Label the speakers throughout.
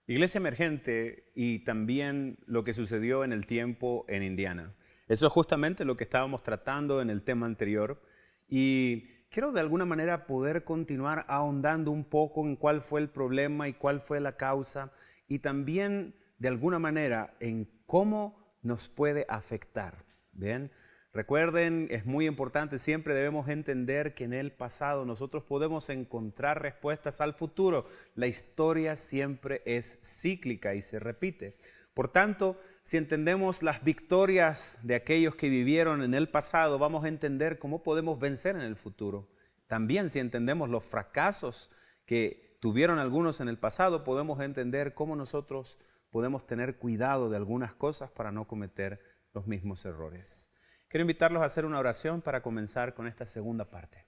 Speaker 1: Iglesia emergente y también lo que sucedió en el tiempo en Indiana. Eso es justamente lo que estábamos tratando en el tema anterior y quiero de alguna manera poder continuar ahondando un poco en cuál fue el problema y cuál fue la causa y también de alguna manera en cómo nos puede afectar. ¿Bien? Recuerden, es muy importante, siempre debemos entender que en el pasado nosotros podemos encontrar respuestas al futuro. La historia siempre es cíclica y se repite. Por tanto, si entendemos las victorias de aquellos que vivieron en el pasado, vamos a entender cómo podemos vencer en el futuro. También si entendemos los fracasos que tuvieron algunos en el pasado, podemos entender cómo nosotros podemos tener cuidado de algunas cosas para no cometer los mismos errores. Quiero invitarlos a hacer una oración para comenzar con esta segunda parte.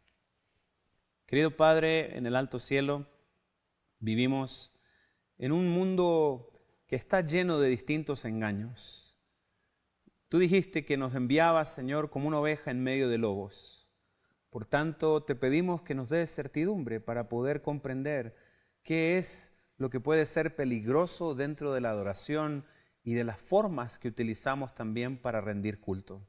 Speaker 1: Querido Padre, en el alto cielo, vivimos en un mundo que está lleno de distintos engaños. Tú dijiste que nos enviabas, Señor, como una oveja en medio de lobos. Por tanto, te pedimos que nos des certidumbre para poder comprender qué es lo que puede ser peligroso dentro de la adoración y de las formas que utilizamos también para rendir culto.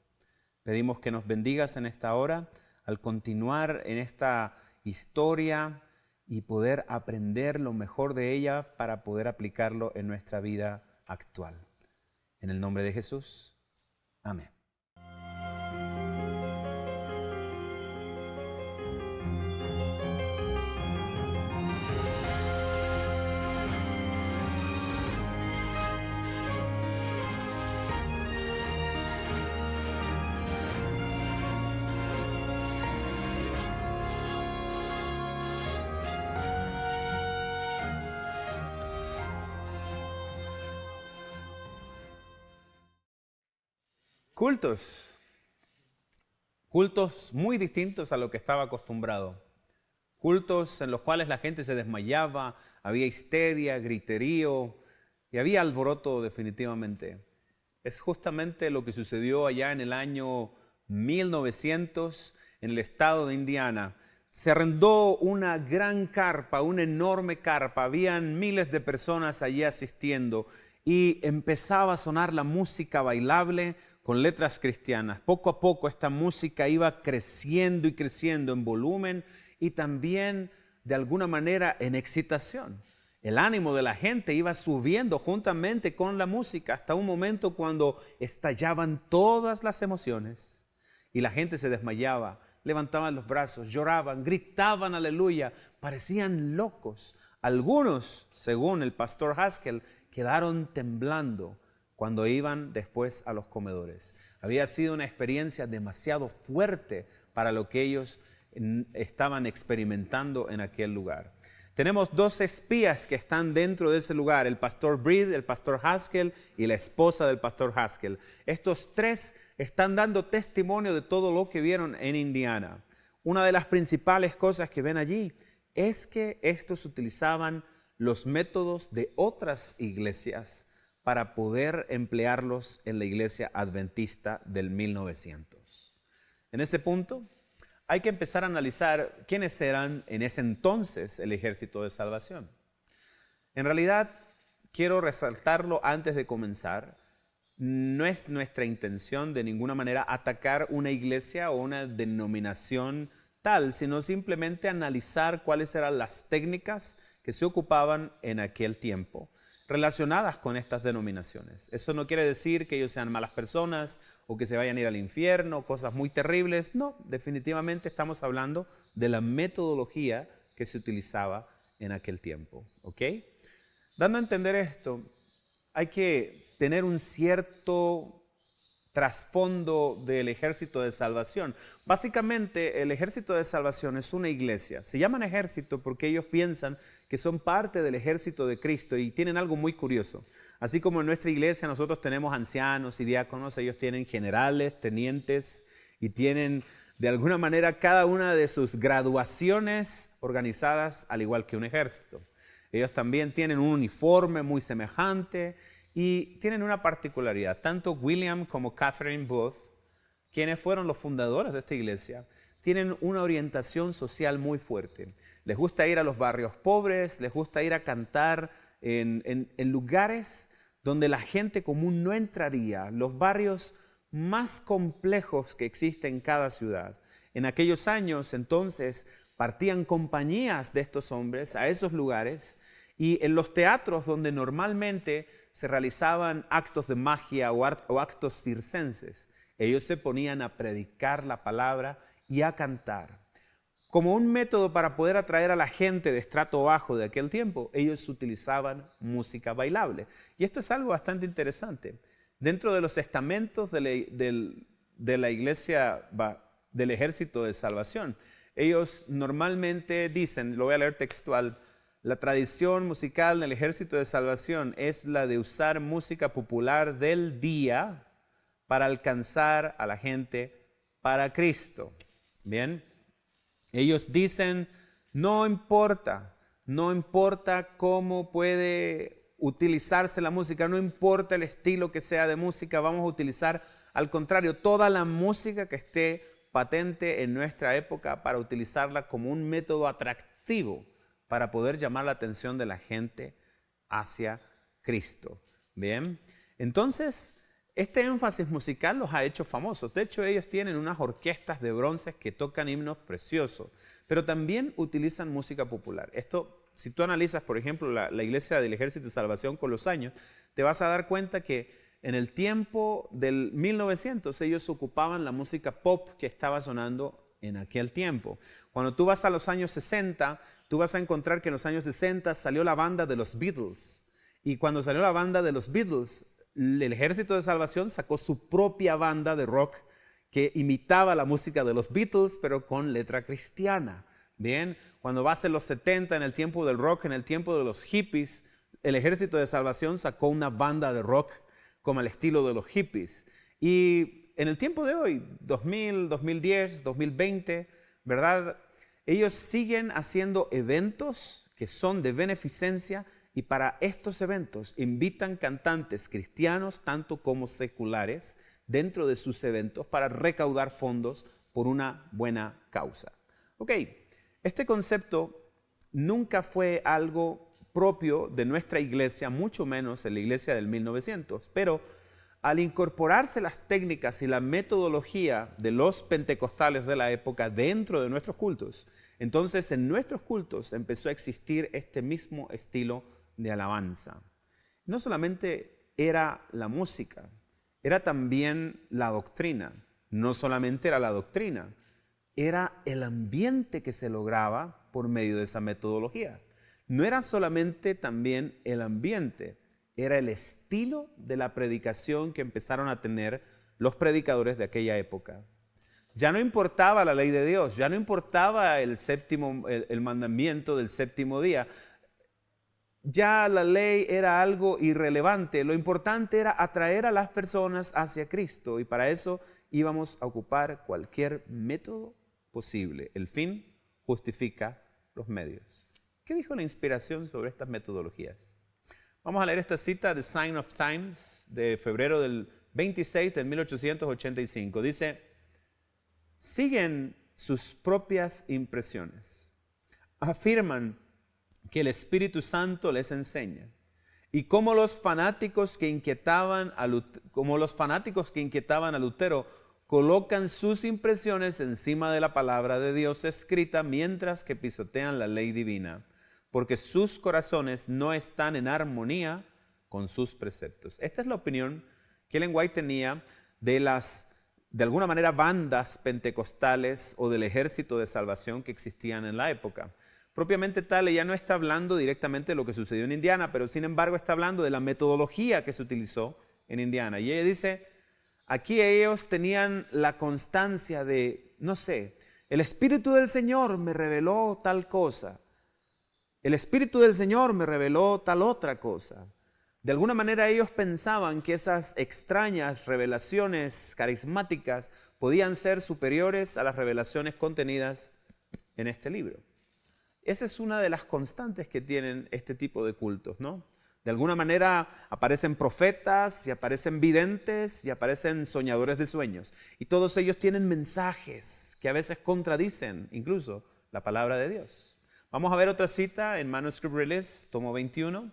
Speaker 1: Pedimos que nos bendigas en esta hora al continuar en esta historia y poder aprender lo mejor de ella para poder aplicarlo en nuestra vida actual. En el nombre de Jesús. Amén. Cultos muy distintos a lo que estaba acostumbrado. Cultos en los cuales la gente se desmayaba, había histeria, griterío y había alboroto definitivamente. Es justamente lo que sucedió allá en el año 1900 en el estado de Indiana. Se arrendó una gran carpa, una enorme carpa, habían miles de personas allí asistiendo y empezaba a sonar la música bailable con letras cristianas. Poco a poco esta música iba creciendo y creciendo en volumen y también de alguna manera en excitación. El ánimo de la gente iba subiendo juntamente con la música hasta un momento cuando estallaban todas las emociones y la gente se desmayaba, levantaban los brazos, lloraban, gritaban aleluya, parecían locos. Algunos, según el pastor Haskell, quedaron temblando cuando iban después a los comedores. Había sido una experiencia demasiado fuerte para lo que ellos estaban experimentando en aquel lugar. Tenemos dos espías que están dentro de ese lugar, el pastor Breed, el pastor Haskell y la esposa del pastor Haskell. Estos tres están dando testimonio de todo lo que vieron en Indiana. Una de las principales cosas que ven allí es que estos utilizaban los métodos de otras iglesias para poder emplearlos en la iglesia adventista del 1900. En ese punto, hay que empezar a analizar quiénes eran en ese entonces el ejército de salvación. En realidad, quiero resaltarlo antes de comenzar, no es nuestra intención de ninguna manera atacar una iglesia o una denominación tal, sino simplemente analizar cuáles eran las técnicas que se ocupaban en aquel tiempo relacionadas con estas denominaciones. Eso no quiere decir que ellos sean malas personas o que se vayan a ir al infierno, cosas muy terribles. No, definitivamente estamos hablando de la metodología que se utilizaba en aquel tiempo. ¿Ok? Dando a entender esto, hay que tener un cierto trasfondo del ejército de salvación. Básicamente, el ejército de salvación es una iglesia. Se llaman ejército porque ellos piensan que son parte del ejército de Cristo y tienen algo muy curioso. Así como en nuestra iglesia nosotros tenemos ancianos y diáconos, ellos tienen generales, tenientes y tienen de alguna manera cada una de sus graduaciones organizadas al igual que un ejército. Ellos también tienen un uniforme muy semejante y tienen una particularidad. Tanto William como Catherine Booth, quienes fueron los fundadores de esta iglesia, tienen una orientación social muy fuerte. Les gusta ir a los barrios pobres, les gusta ir a cantar en lugares donde la gente común no entraría, los barrios más complejos que existen en cada ciudad. En aquellos años, entonces, partían compañías de estos hombres a esos lugares y en los teatros donde normalmente se realizaban actos de magia o actos circenses, ellos se ponían a predicar la palabra y a cantar. Como un método para poder atraer a la gente de estrato bajo de aquel tiempo, ellos utilizaban música bailable. Y esto es algo bastante interesante. Dentro de los estamentos de la iglesia del Ejército de Salvación, ellos normalmente dicen, lo voy a leer textual, la tradición musical del Ejército de Salvación es la de usar música popular del día para alcanzar a la gente para Cristo. Bien. Ellos dicen, no importa cómo puede utilizarse la música, no importa el estilo que sea de música, vamos a utilizar, al contrario, toda la música que esté patente en nuestra época para utilizarla como un método atractivo para poder llamar la atención de la gente hacia Cristo. Bien, entonces este énfasis musical los ha hecho famosos. De hecho, ellos tienen unas orquestas de bronce que tocan himnos preciosos, pero también utilizan música popular. Esto, si tú analizas, por ejemplo, la iglesia del Ejército de Salvación con los años, te vas a dar cuenta que en el tiempo del 1900 ellos ocupaban la música pop que estaba sonando en aquel tiempo. Cuando tú vas a los años 60, tú vas a encontrar que en los años 60 salió la banda de los Beatles. Y cuando salió la banda de los Beatles, el Ejército de Salvación sacó su propia banda de rock que imitaba la música de los Beatles, pero con letra cristiana. Bien, cuando vas en los 70, en el tiempo del rock, en el tiempo de los hippies, el Ejército de Salvación sacó una banda de rock como el estilo de los hippies. Y en el tiempo de hoy, 2000, 2010, 2020, ¿verdad? Ellos siguen haciendo eventos que son de beneficencia y para estos eventos invitan cantantes cristianos tanto como seculares dentro de sus eventos para recaudar fondos por una buena causa. Ok, este concepto nunca fue algo propio de nuestra iglesia, mucho menos en la iglesia del 1900, pero al incorporarse las técnicas y la metodología de los pentecostales de la época dentro de nuestros cultos, entonces en nuestros cultos empezó a existir este mismo estilo de alabanza. No solamente era la música, era también la doctrina. No solamente era la doctrina, era el ambiente que se lograba por medio de esa metodología. No era solamente también el ambiente, era el estilo de la predicación que empezaron a tener los predicadores de aquella época. Ya no importaba la ley de Dios, ya no importaba el mandamiento del séptimo día. Ya la ley era algo irrelevante. Lo importante era atraer a las personas hacia Cristo y para eso íbamos a ocupar cualquier método posible. El fin justifica los medios. ¿Qué dijo la inspiración sobre estas metodologías? Vamos a leer esta cita de Sign of Times de febrero del 26 de 1885. Dice, siguen sus propias impresiones. Afirman que el Espíritu Santo les enseña. Y como los fanáticos que inquietaban a Lutero colocan sus impresiones encima de la palabra de Dios escrita mientras que pisotean la ley divina, porque sus corazones no están en armonía con sus preceptos. Esta es la opinión que Ellen White tenía de alguna manera, bandas pentecostales o del Ejército de Salvación que existían en la época. Propiamente tal, ella no está hablando directamente de lo que sucedió en Indiana, pero sin embargo está hablando de la metodología que se utilizó en Indiana. Y ella dice, aquí ellos tenían la constancia de, no sé, el Espíritu del Señor me reveló tal cosa. El Espíritu del Señor me reveló tal otra cosa. De alguna manera ellos pensaban que esas extrañas revelaciones carismáticas podían ser superiores a las revelaciones contenidas en este libro. Esa es una de las constantes que tienen este tipo de cultos, ¿no? De alguna manera aparecen profetas y aparecen videntes y aparecen soñadores de sueños. Y todos ellos tienen mensajes que a veces contradicen incluso la palabra de Dios. Vamos a ver otra cita en Manuscript Release, tomo 21.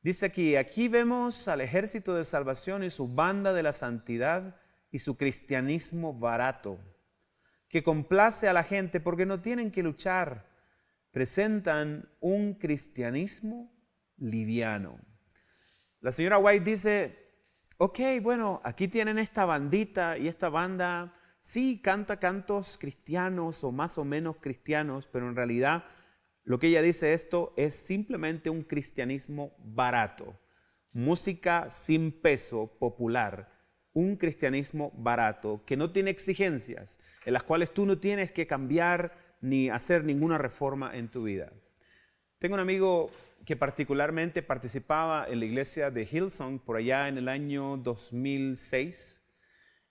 Speaker 1: Dice aquí vemos al ejército de salvación y su banda de la santidad y su cristianismo barato, que complace a la gente porque no tienen que luchar. Presentan un cristianismo liviano. La señora White dice, ok, bueno, aquí tienen esta bandita y esta banda sí canta cantos cristianos o más o menos cristianos, pero en realidad lo que ella dice esto es simplemente un cristianismo barato, música sin peso, popular, un cristianismo barato que no tiene exigencias, en las cuales tú no tienes que cambiar ni hacer ninguna reforma en tu vida. Tengo un amigo que particularmente participaba en la iglesia de Hillsong por allá en el año 2006.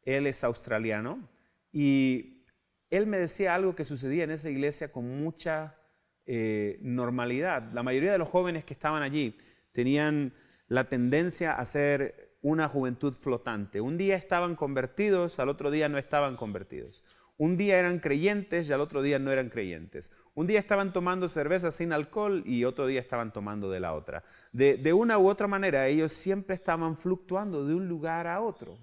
Speaker 1: Él es australiano y él me decía algo que sucedía en esa iglesia con mucha normalidad. La mayoría de los jóvenes que estaban allí tenían la tendencia a ser una juventud flotante. Un día estaban convertidos, al otro día no estaban convertidos. Un día eran creyentes y al otro día no eran creyentes. Un día estaban tomando cerveza sin alcohol y otro día estaban tomando de la otra. De una u otra manera, ellos siempre estaban fluctuando de un lugar a otro.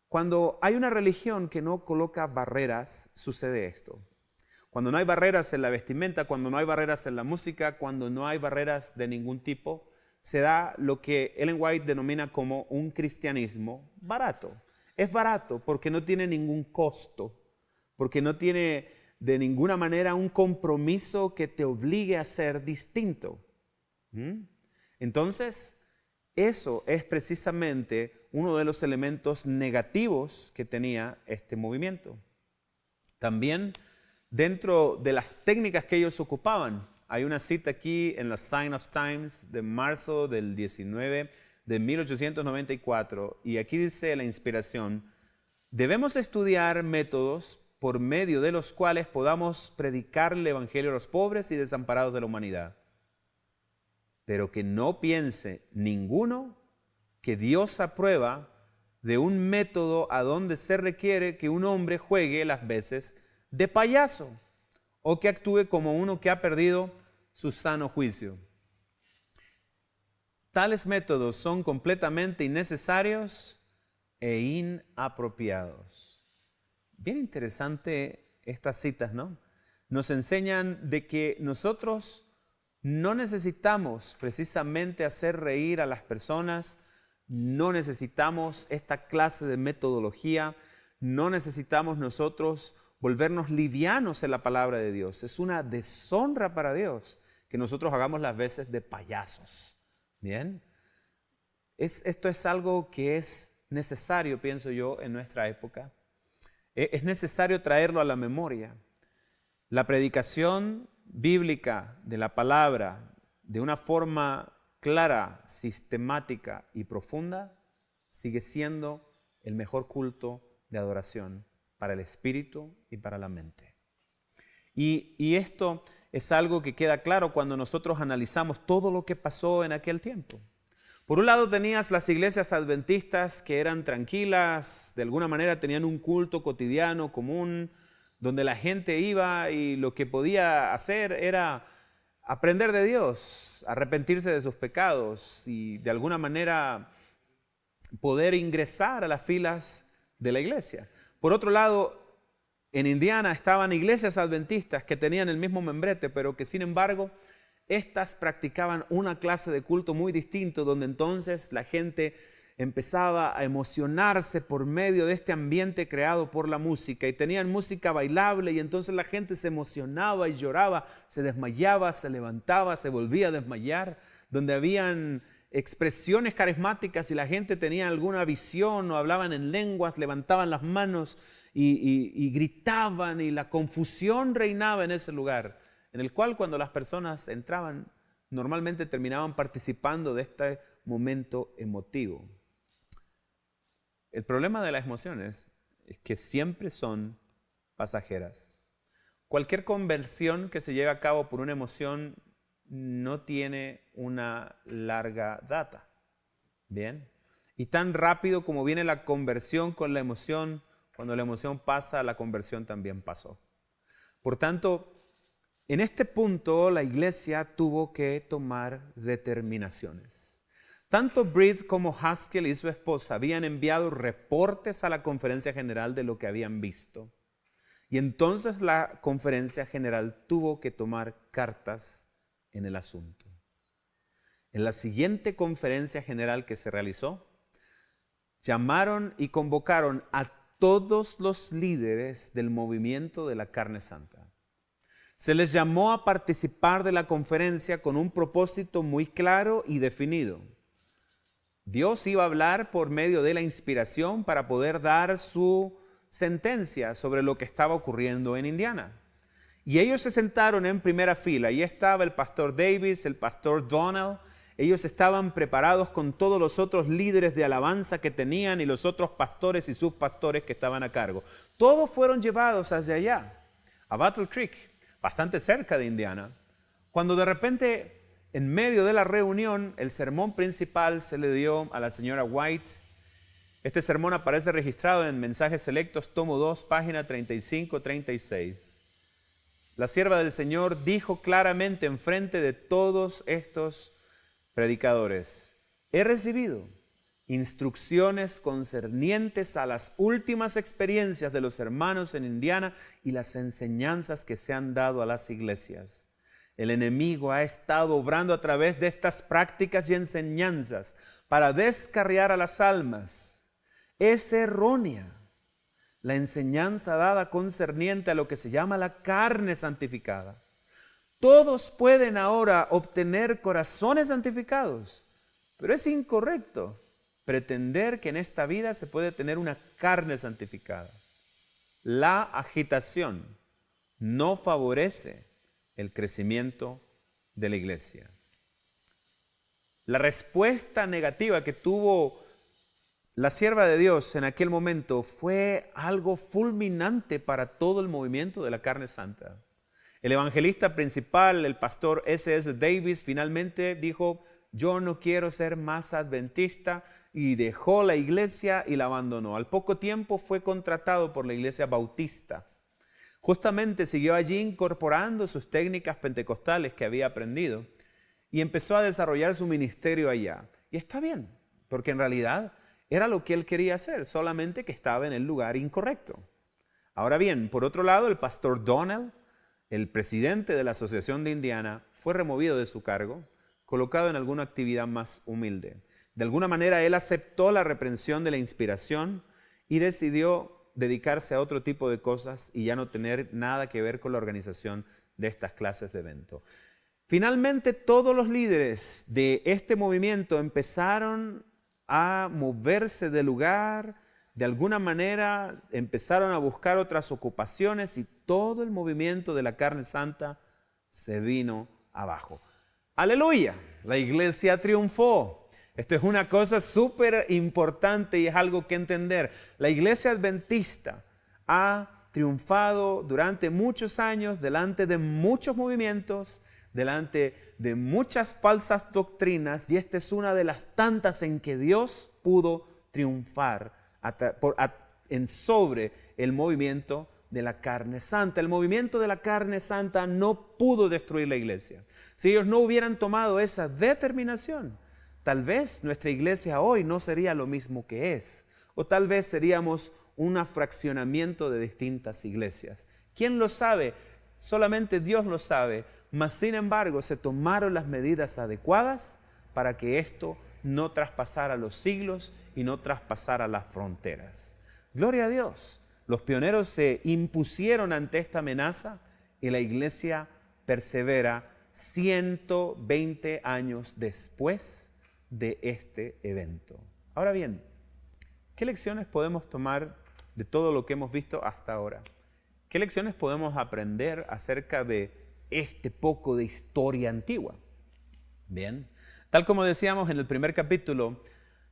Speaker 1: Cuando hay una religión que no coloca barreras, sucede esto. Cuando no hay barreras en la vestimenta, cuando no hay barreras en la música, cuando no hay barreras de ningún tipo, se da lo que Ellen White denomina como un cristianismo barato. Es barato porque no tiene ningún costo, porque no tiene de ninguna manera un compromiso que te obligue a ser distinto. Entonces, eso es precisamente uno de los elementos negativos que tenía este movimiento. También dentro de las técnicas que ellos ocupaban, hay una cita aquí en la Sign of Times de marzo del 19 de 1894 y aquí dice la inspiración: debemos estudiar métodos por medio de los cuales podamos predicar el evangelio a los pobres y desamparados de la humanidad, pero que no piense ninguno que Dios aprueba de un método a donde se requiere que un hombre juegue las veces de payaso o que actúe como uno que ha perdido su sano juicio. Tales métodos son completamente innecesarios e inapropiados. Bien interesante estas citas, ¿no? Nos enseñan de que nosotros no necesitamos precisamente hacer reír a las personas, no necesitamos esta clase de metodología, no necesitamos nosotros volvernos livianos en la palabra de Dios. Es una deshonra para Dios que nosotros hagamos las veces de payasos. ¿Bien? Esto es algo que es necesario, pienso yo, en nuestra época. Es necesario traerlo a la memoria. La predicación bíblica de la palabra de una forma clara, sistemática y profunda sigue siendo el mejor culto de adoración para el espíritu y para la mente. Y esto es algo que queda claro cuando nosotros analizamos todo lo que pasó en aquel tiempo. Por un lado tenías las iglesias adventistas que eran tranquilas, de alguna manera tenían un culto cotidiano común, donde la gente iba y lo que podía hacer era aprender de Dios, arrepentirse de sus pecados y de alguna manera poder ingresar a las filas de la iglesia. Por otro lado, en Indiana estaban iglesias adventistas que tenían el mismo membrete, pero que sin embargo, estas practicaban una clase de culto muy distinto, donde entonces la gente empezaba a emocionarse por medio de este ambiente creado por la música y tenían música bailable y entonces la gente se emocionaba y lloraba, se desmayaba, se levantaba, se volvía a desmayar, donde habían expresiones carismáticas y la gente tenía alguna visión o hablaban en lenguas, levantaban las manos y gritaban y la confusión reinaba en ese lugar, en el cual cuando las personas entraban normalmente terminaban participando de este momento emotivo. El problema de las emociones es que siempre son pasajeras. Cualquier conversión que se lleve a cabo por una emoción no tiene una larga data. Bien. Y tan rápido como viene la conversión con la emoción, cuando la emoción pasa, la conversión también pasó. Por tanto, en este punto la iglesia tuvo que tomar determinaciones. Tanto Breed como Haskell y su esposa habían enviado reportes a la conferencia general de lo que habían visto. Y entonces la conferencia general tuvo que tomar cartas en el asunto. En la siguiente conferencia general que se realizó, llamaron y convocaron a todos los líderes del movimiento de la carne santa. Se les llamó a participar de la conferencia con un propósito muy claro y definido. Dios iba a hablar por medio de la inspiración para poder dar su sentencia sobre lo que estaba ocurriendo en Indiana. Y ellos se sentaron en primera fila. Ahí estaba el pastor Davis, el pastor Donald. Ellos estaban preparados con todos los otros líderes de alabanza que tenían y los otros pastores y subpastores que estaban a cargo. Todos fueron llevados hacia allá, a Battle Creek, bastante cerca de Indiana, cuando de repente, en medio de la reunión, el sermón principal se le dio a la señora White. Este sermón aparece registrado en Mensajes Selectos, tomo 2, página 35-36. La sierva del Señor dijo claramente en frente de todos estos predicadores: he recibido instrucciones concernientes a las últimas experiencias de los hermanos en Indiana y las enseñanzas que se han dado a las iglesias. El enemigo ha estado obrando a través de estas prácticas y enseñanzas para descarriar a las almas. Es errónea la enseñanza dada concerniente a lo que se llama la carne santificada. Todos pueden ahora obtener corazones santificados, pero es incorrecto pretender que en esta vida se puede tener una carne santificada. La agitación no favorece el crecimiento de la iglesia. La respuesta negativa que tuvo la sierva de Dios en aquel momento fue algo fulminante para todo el movimiento de la carne santa. El evangelista principal, el pastor S.S. Davis, finalmente dijo: yo no quiero ser más adventista, y dejó la iglesia y la abandonó. Al poco tiempo fue contratado por la iglesia bautista. Justamente siguió allí incorporando sus técnicas pentecostales que había aprendido y empezó a desarrollar su ministerio allá. Y está bien, porque en realidad era lo que él quería hacer, solamente que estaba en el lugar incorrecto. Ahora bien, por otro lado, el pastor Donald, el presidente de la Asociación de Indiana, fue removido de su cargo, colocado en alguna actividad más humilde. De alguna manera él aceptó la reprensión de la inspiración y decidió dedicarse a otro tipo de cosas y ya no tener nada que ver con la organización de estas clases de evento. Finalmente, todos los líderes de este movimiento empezaron a moverse del lugar, de alguna manera empezaron a buscar otras ocupaciones y todo el movimiento de la carne santa se vino abajo. ¡Aleluya! La iglesia triunfó. Esto es una cosa súper importante y es algo que entender. La iglesia adventista ha triunfado durante muchos años delante de muchos movimientos, delante de muchas falsas doctrinas, y esta es una de las tantas en que Dios pudo triunfar en sobre el movimiento de la carne santa. El movimiento de la carne santa no pudo destruir la iglesia. Si ellos no hubieran tomado esa determinación, tal vez nuestra iglesia hoy no sería lo mismo que es, o tal vez seríamos un fraccionamiento de distintas iglesias. ¿Quién lo sabe? Solamente Dios lo sabe, mas sin embargo se tomaron las medidas adecuadas para que esto no traspasara los siglos y no traspasara las fronteras. Gloria a Dios. Los pioneros se impusieron ante esta amenaza y la iglesia persevera 120 años después de este evento. Ahora bien, ¿qué lecciones podemos tomar de todo lo que hemos visto hasta ahora? ¿Qué lecciones podemos aprender acerca de este poco de historia antigua? Bien, tal como decíamos en el primer capítulo,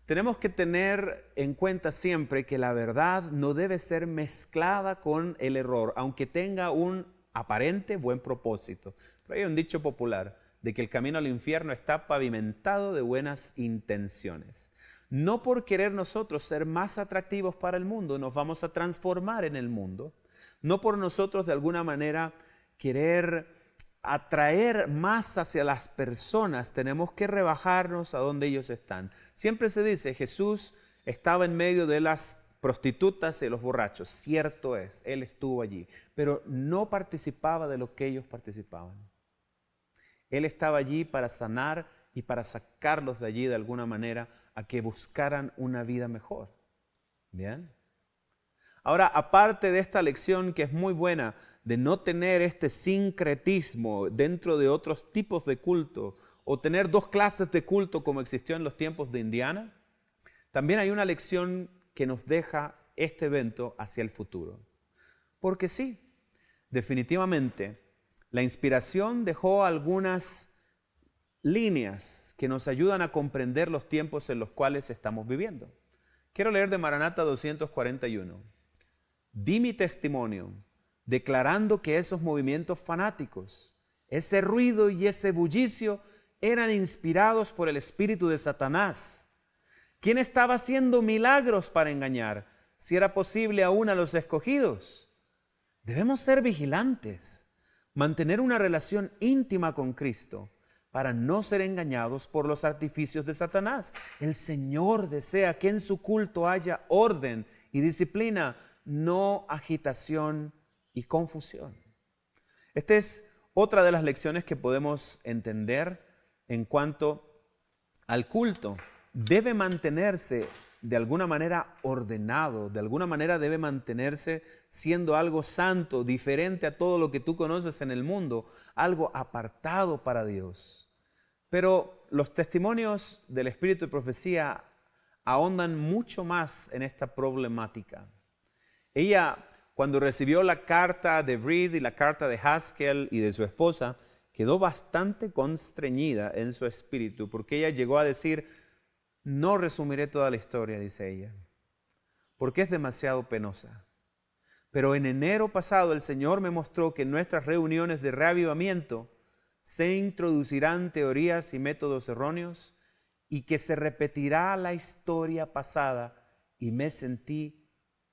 Speaker 1: tenemos que tener en cuenta siempre que la verdad no debe ser mezclada con el error, aunque tenga un aparente buen propósito. Pero hay un dicho popular de que el camino al infierno está pavimentado de buenas intenciones. No por querer nosotros ser más atractivos para el mundo nos vamos a transformar en el mundo. No por nosotros de alguna manera querer atraer más hacia las personas, tenemos que rebajarnos a donde ellos están. Siempre se dice, Jesús estaba en medio de las prostitutas y los borrachos. Cierto es, Él estuvo allí, pero no participaba de lo que ellos participaban. Él estaba allí para sanar y para sacarlos de allí de alguna manera a que buscaran una vida mejor. ¿Bien? Ahora, aparte de esta lección que es muy buena de no tener este sincretismo dentro de otros tipos de culto o tener dos clases de culto como existió en los tiempos de Indiana, también hay una lección que nos deja este evento hacia el futuro. Porque sí, definitivamente, la inspiración dejó algunas líneas que nos ayudan a comprender los tiempos en los cuales estamos viviendo. Quiero leer de Maranata 241. Di mi testimonio, declarando que esos movimientos fanáticos, ese ruido y ese bullicio eran inspirados por el espíritu de Satanás. ¿Quién estaba haciendo milagros para engañar, si era posible aún a los escogidos? Debemos ser vigilantes, mantener una relación íntima con Cristo para no ser engañados por los artificios de Satanás. El Señor desea que en su culto haya orden y disciplina, no agitación y confusión. Esta es otra de las lecciones que podemos entender en cuanto al culto. Debe mantenerse de alguna manera ordenado, de alguna manera debe mantenerse siendo algo santo, diferente a todo lo que tú conoces en el mundo, algo apartado para Dios. Pero los testimonios del Espíritu de Profecía ahondan mucho más en esta problemática. Ella, cuando recibió la carta de Breed y la carta de Haskell y de su esposa, quedó bastante constreñida en su espíritu, porque ella llegó a decir: no resumiré toda la historia, dice ella, porque es demasiado penosa. Pero en enero pasado el Señor me mostró que en nuestras reuniones de reavivamiento se introducirán teorías y métodos erróneos y que se repetirá la historia pasada, y me sentí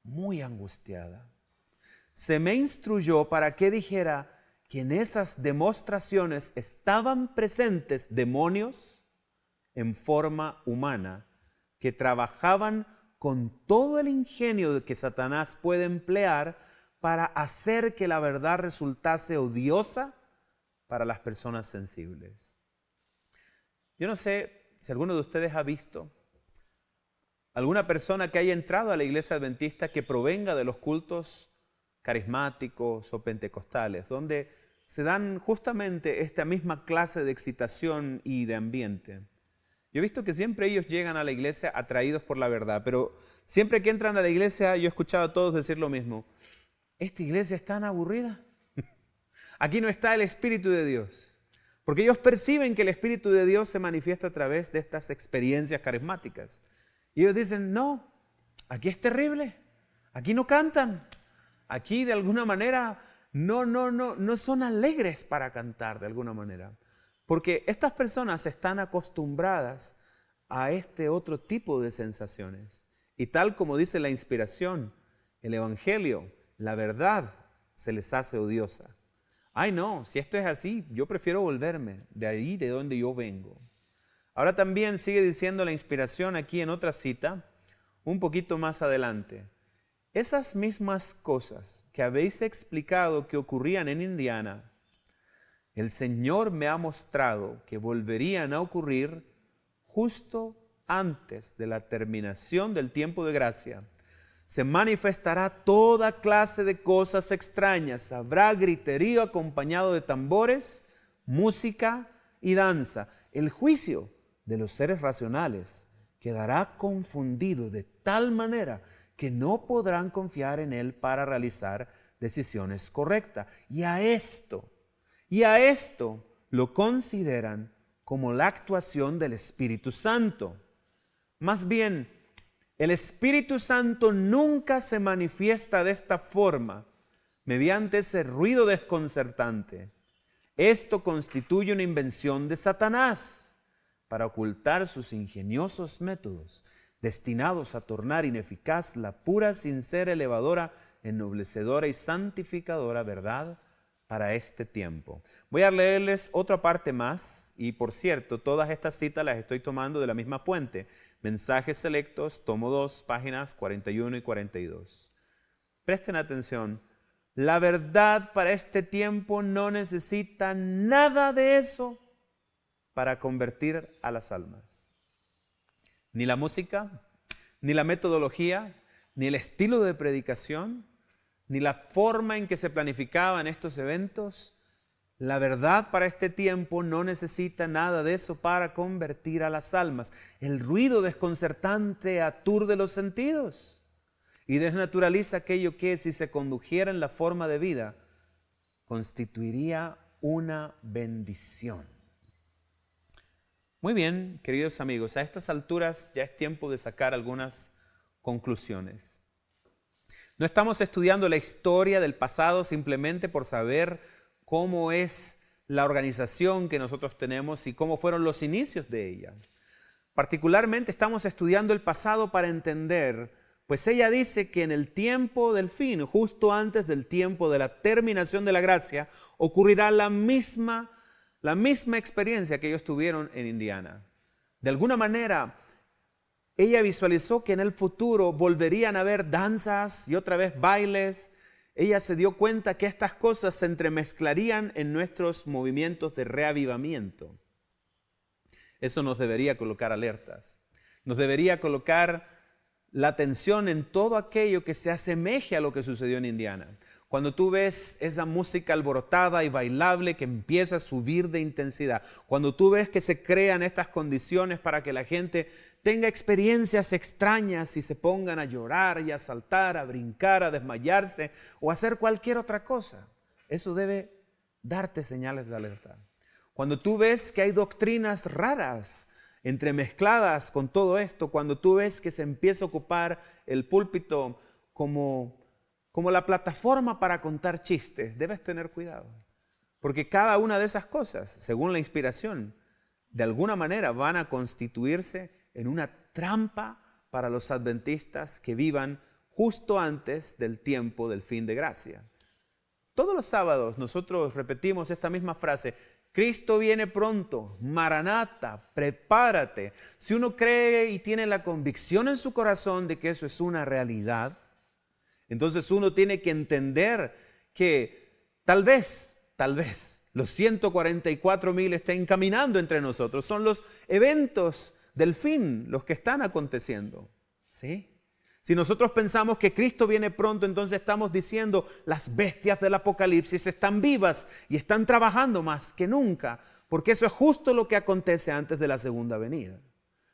Speaker 1: muy angustiada. Se me instruyó para que dijera que en esas demostraciones estaban presentes demonios en forma humana que trabajaban con todo el ingenio que Satanás puede emplear para hacer que la verdad resultase odiosa para las personas sensibles. Yo no sé si alguno de ustedes ha visto alguna persona que haya entrado a la iglesia adventista que provenga de los cultos carismáticos o pentecostales, donde se dan justamente esta misma clase de excitación y de ambiente. Yo he visto que siempre ellos llegan a la iglesia atraídos por la verdad, pero siempre que entran a la iglesia yo he escuchado a todos decir lo mismo: esta iglesia es tan aburrida, aquí no está el Espíritu de Dios, porque ellos perciben que el Espíritu de Dios se manifiesta a través de estas experiencias carismáticas. Y ellos dicen: no, aquí es terrible, aquí no cantan, aquí de alguna manera no son alegres para cantar de alguna manera. Porque estas personas están acostumbradas a este otro tipo de sensaciones. Y tal como dice la inspiración, el Evangelio, la verdad se les hace odiosa. Ay no, si esto es así, yo prefiero volverme de ahí de donde yo vengo. Ahora también sigue diciendo la inspiración aquí en otra cita, un poquito más adelante. Esas mismas cosas que habéis explicado que ocurrían en Indiana, el Señor me ha mostrado que volverían a ocurrir justo antes de la terminación del tiempo de gracia. Se manifestará toda clase de cosas extrañas. Habrá griterío acompañado de tambores, música y danza. El juicio de los seres racionales quedará confundido de tal manera que no podrán confiar en Él para realizar decisiones correctas. Y a esto lo consideran como la actuación del Espíritu Santo. Más bien, el Espíritu Santo nunca se manifiesta de esta forma, mediante ese ruido desconcertante. Esto constituye una invención de Satanás para ocultar sus ingeniosos métodos, destinados a tornar ineficaz la pura, sincera, elevadora, ennoblecedora y santificadora verdad para este tiempo. Voy a leerles otra parte más y por cierto, todas estas citas las estoy tomando de la misma fuente. Mensajes Selectos, tomo 2, páginas 41 y 42. Presten atención. La verdad para este tiempo no necesita nada de eso para convertir a las almas. Ni la música, ni la metodología, ni el estilo de predicación, ni la forma en que se planificaban estos eventos. La verdad para este tiempo no necesita nada de eso para convertir a las almas. El ruido desconcertante aturde los sentidos y desnaturaliza aquello que, si se condujera en la forma de vida, constituiría una bendición. Muy bien, queridos amigos, a estas alturas ya es tiempo de sacar algunas conclusiones. No estamos estudiando la historia del pasado simplemente por saber cómo es la organización que nosotros tenemos y cómo fueron los inicios de ella. Particularmente estamos estudiando el pasado para entender, pues ella dice que en el tiempo del fin, justo antes del tiempo de la terminación de la gracia, ocurrirá la misma experiencia que ellos tuvieron en Indiana. De alguna manera, ella visualizó que en el futuro volverían a haber danzas y otra vez bailes. Ella se dio cuenta que estas cosas se entremezclarían en nuestros movimientos de reavivamiento. Eso nos debería colocar alertas. Nos debería colocar la atención en todo aquello que se asemeje a lo que sucedió en Indiana. Cuando tú ves esa música alborotada y bailable que empieza a subir de intensidad, cuando tú ves que se crean estas condiciones para que la gente tenga experiencias extrañas y se pongan a llorar y a saltar, a brincar, a desmayarse o a hacer cualquier otra cosa, eso debe darte señales de alerta. Cuando tú ves que hay doctrinas raras entremezcladas con todo esto, cuando tú ves que se empieza a ocupar el púlpito como la plataforma para contar chistes, debes tener cuidado. Porque cada una de esas cosas, según la inspiración, de alguna manera van a constituirse en una trampa para los adventistas que vivan justo antes del tiempo del fin de gracia. Todos los sábados nosotros repetimos esta misma frase: Cristo viene pronto, Maranata, prepárate. Si uno cree y tiene la convicción en su corazón de que eso es una realidad, entonces uno tiene que entender que tal vez, los 144,000 estén caminando entre nosotros. Son los eventos del fin los que están aconteciendo, ¿sí? Si nosotros pensamos que Cristo viene pronto, entonces estamos diciendo las bestias del Apocalipsis están vivas y están trabajando más que nunca, porque eso es justo lo que acontece antes de la segunda venida.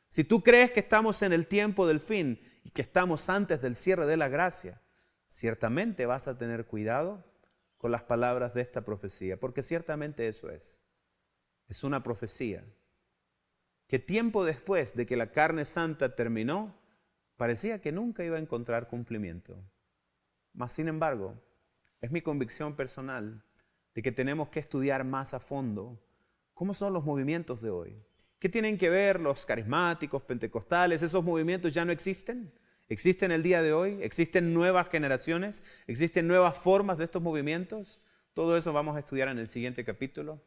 Speaker 1: Si tú crees que estamos en el tiempo del fin y que estamos antes del cierre de la gracia, ciertamente vas a tener cuidado con las palabras de esta profecía, porque ciertamente eso es una profecía que tiempo después de que la carne santa terminó, parecía que nunca iba a encontrar cumplimiento. Mas, sin embargo, es mi convicción personal de que tenemos que estudiar más a fondo cómo son los movimientos de hoy. ¿Qué tienen que ver los carismáticos, pentecostales? ¿Esos movimientos ya no existen? ¿Existen el día de hoy? ¿Existen nuevas generaciones? ¿Existen nuevas formas de estos movimientos? Todo eso vamos a estudiar en el siguiente capítulo,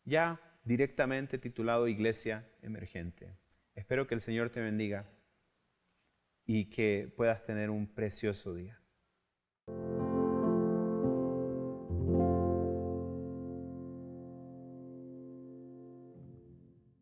Speaker 1: ya directamente titulado Iglesia Emergente. Espero que el Señor te bendiga y que puedas tener un precioso día.